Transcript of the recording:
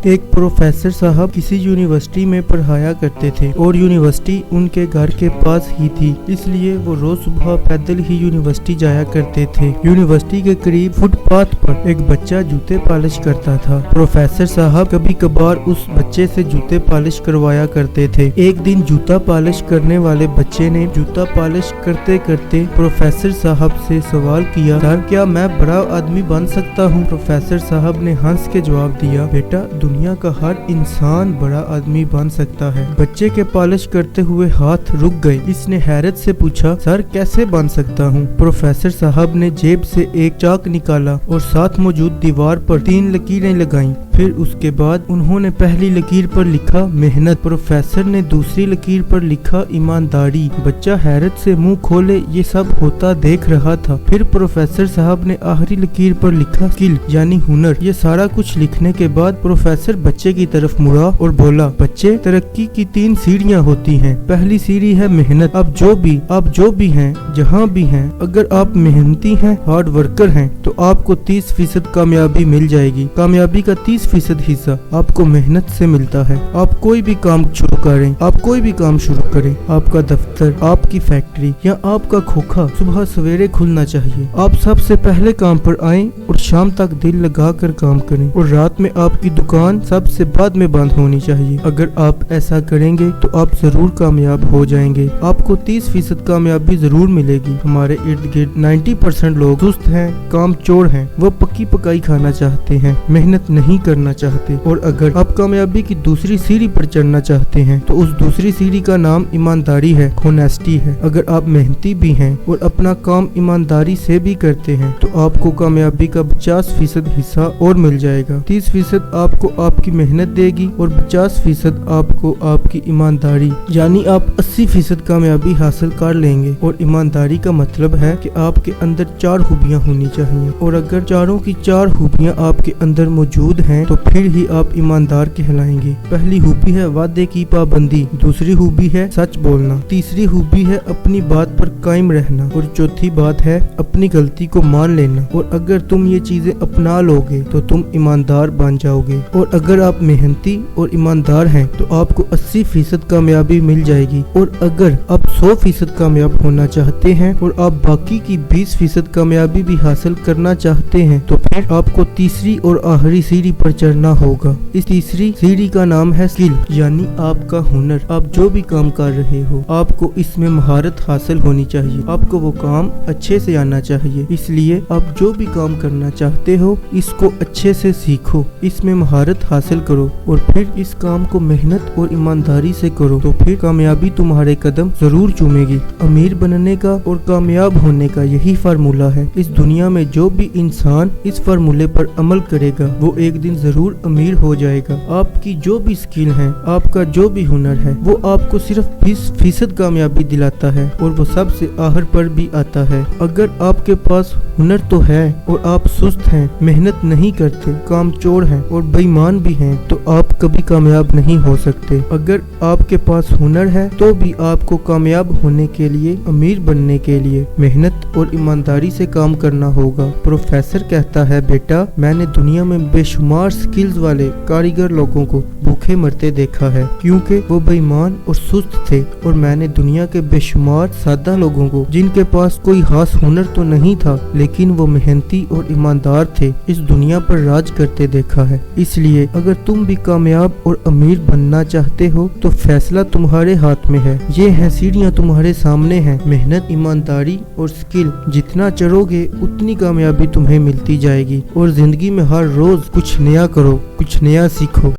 एक प्रोफेसर साहब किसी यूनिवर्सिटी में पढ़ाया करते थे और यूनिवर्सिटी उनके घर के पास ही थी, इसलिए वो रोज सुबह पैदल ही यूनिवर्सिटी जाया करते थे। यूनिवर्सिटी के करीब फुटपाथ पर एक बच्चा जूते पॉलिश करता था। प्रोफेसर साहब कभी कभार उस बच्चे से जूते पॉलिश करवाया करते थे। एक दिन जूता पॉलिश करने वाले बच्चे ने जूता पॉलिश करते करते प्रोफेसर साहब से सवाल किया, सर क्या मैं बड़ा आदमी बन सकता हूँ? प्रोफेसर साहब ने हंस के जवाब दिया, बेटा दुनिया का हर इंसान बड़ा आदमी बन सकता है। बच्चे के पॉलिश करते हुए हाथ रुक गए। इसने हैरत से पूछा, सर कैसे बन सकता हूँ? प्रोफेसर साहब ने जेब से एक चाक निकाला और साथ मौजूद दीवार पर 3 लकीरें लगाईं। फिर उसके बाद उन्होंने पहली लकीर पर लिखा मेहनत। प्रोफेसर ने दूसरी लकीर पर लिखा ईमानदारी। बच्चा हैरत से मुंह खोले ये सब होता देख रहा था। फिर प्रोफेसर साहब ने आखिरी लकीर पर लिखा स्किल यानी हुनर। ये सारा कुछ लिखने के बाद प्रोफेसर बच्चे की तरफ मुड़ा और बोला, बच्चे तरक्की की 3 सीढ़ियाँ होती हैं। पहली सीढ़ी है मेहनत। आप जो भी हैं, जहाँ भी हैं, अगर आप मेहनती हैं, हार्ड वर्कर हैं, तो आपको 30% कामयाबी मिल जाएगी। कामयाबी का 30% हिस्सा आपको मेहनत से मिलता है। आप कोई भी काम शुरू करें, आपका दफ्तर, आपकी फैक्ट्री या आपका खोखा सुबह सवेरे खुलना चाहिए। आप सबसे पहले काम पर आएं और शाम तक दिल लगा कर काम करें और रात में आपकी दुकान सबसे बाद में बंद होनी चाहिए। अगर आप ऐसा करेंगे तो आप जरूर कामयाब हो जाएंगे। आपको 30% कामयाबी जरूर मिलेगी। हमारे इर्द गिर्द 90% लोग सुस्त हैं, कामचोर हैं। वो पक्की पकाई खाना चाहते हैं, मेहनत नहीं करना चाहते। और अगर आप कामयाबी की दूसरी सीढ़ी पर चढ़ना चाहते हैं तो उस दूसरी सीढ़ी का नाम ईमानदारी है, होनेस्टी है। अगर आप मेहनती भी हैं और अपना काम ईमानदारी से भी करते हैं तो आपको कामयाबी का 50% हिस्सा और मिल जाएगा। 30% आपको आपकी मेहनत देगी और 50% आपको आपकी ईमानदारी, यानी आप 80% कामयाबी हासिल कर लेंगे। और ईमानदारी का मतलब है कि आपके अंदर 4 खूबियाँ होनी चाहिए और अगर चारों की 4 खूबियाँ आपके अंदर मौजूद हैं तो फिर ही आप ईमानदार कहलाएंगे। पहली खूबी है वादे की पाबंदी, दूसरी खूबी है सच बोलना, तीसरी खूबी है अपनी बात पर कायम रहना और चौथी बात है अपनी गलती को मान लेना। और अगर तुम ये चीजें अपना लोगे तो तुम ईमानदार बन जाओगे। और अगर आप मेहनती और ईमानदार हैं तो आपको 80% कामयाबी मिल जाएगी। और अगर आप 100% कामयाब होना चाहते हैं और आप बाकी की 20% कामयाबी भी हासिल करना चाहते हैं तो फिर आपको तीसरी और आखिरी सीढ़ी पर चढ़ना होगा। इस तीसरी सीढ़ी का नाम है स्किल यानी आपका हुनर। आप जो भी काम कर रहे हो आपको इसमें महारत हासिल होनी चाहिए। आपको वो काम अच्छे से आना चाहिए। इसलिए आप जो भी काम करना चाहते हो इसको अच्छे से सीखो, इसमें महारत हासिल करो और फिर इस काम को मेहनत और ईमानदारी से करो तो फिर कामयाबी तुम्हारे कदम जरूर चूमेगी। अमीर बनने का और कामयाब होने का यही फार्मूला है। इस दुनिया में जो भी इंसान इस फार्मूले पर अमल करेगा वो एक दिन जरूर अमीर हो जाएगा। आपकी जो भी स्किल है, आपका जो भी हुनर है वो आपको सिर्फ 20% कामयाबी दिलाता है और वो सबसे आखिर पर भी आता है। अगर आपके पास हुनर तो है और आप सुस्त हैं, मेहनत नहीं करते, कामचोर हैं और बेईमान भी हैं तो आप कभी कामयाब नहीं हो सकते। अगर आपके पास हुनर है तो भी आपको कामयाब होने के लिए, अमीर बनने के लिए मेहनत और ईमानदारी से काम करना होगा। प्रोफेसर कहता है, बेटा मैंने दुनिया में बेशुमार स्किल्स वाले कारीगर लोगों को भूखे मरते देखा है क्योंकि वो बेईमान और सुस्त थे। और मैंने दुनिया के बेशुमार सादा लोगों को जिनके पास कोई खास हुनर तो नहीं था लेकिन वो मेहनती और ईमानदार थे, इस दुनिया पर राज करते देखा है। इसलिए अगर तुम भी कामयाब और अमीर बनना चाहते हो तो फैसला तुम्हारे हाथ में है। ये है सीढ़ियाँ तुम्हारे सामने हैं, मेहनत, ईमानदारी और स्किल। जितना चढ़ोगे उतनी कामयाबी तुम्हें मिलती जाएगी। और जिंदगी में हर रोज कुछ नया करो, कुछ नया सीखो।